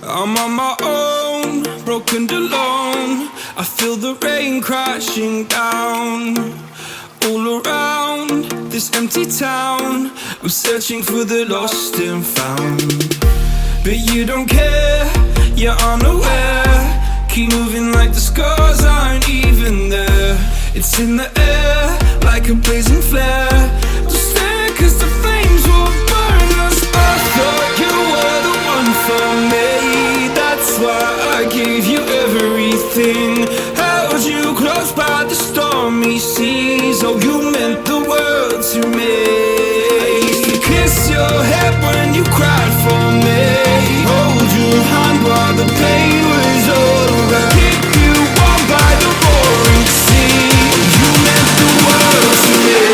I'm on my own, broken and alone. I feel the rain crashing down all around this empty town. I'm searching for the lost and found, but you don't care, you're unaware. Keep moving like the scars aren't even there. It's in the air like a blazing flare. Just stare, cause the flames will burn us. I thought you were the one for me, that's why I gave you everything. Held you close by the stormy seas. Oh, you meant the world to me. I used to kiss your head when you cried for me, hold your hand while the pain was over, keep you warm by the roaring sea. You meant the world to me.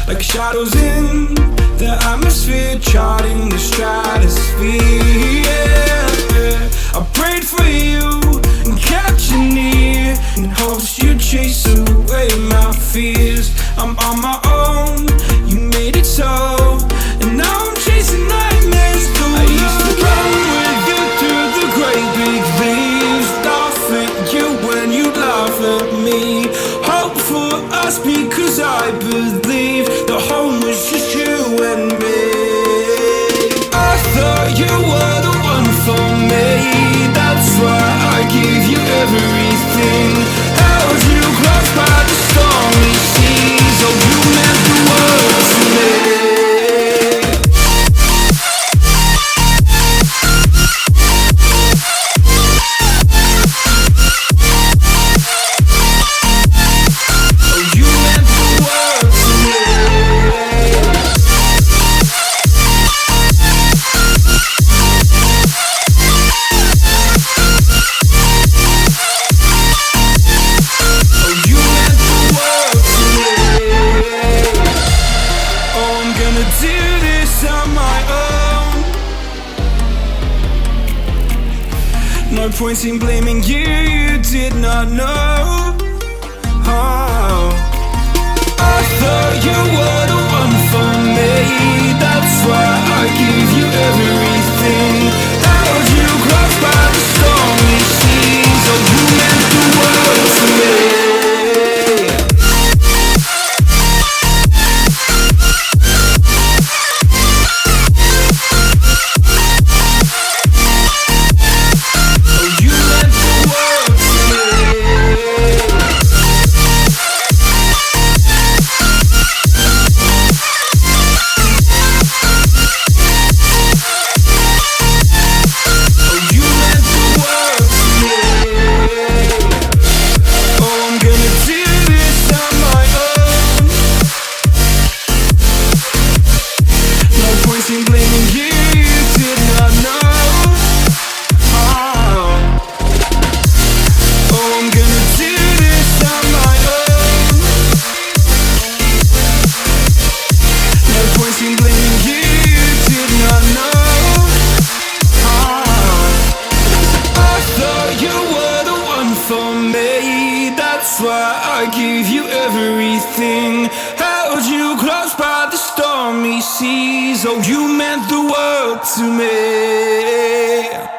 Like shadows in the atmosphere, charting the stratosphere. Yeah. I prayed for you and kept you near, in hopes you'd chase away my fears. I'm on my own, you made it so, and now I'm chasing nightmares too. I used to run with you through the great big leaves, laugh at you when you laugh at me. Hope for us because I believe the home was just you and me. I thought you were the one for me, that's why I gave you everything. Held you close by the stormy seas. Oh, you meant the world to me. No point in blaming you, you did not know. Oh. I thought you were the one for me, that's why I gave you everything. Held you close by the stormy seas. Oh, you meant the world to me. That's why I gave you everything. Held you close by the stormy seas. Oh, you meant the world to me.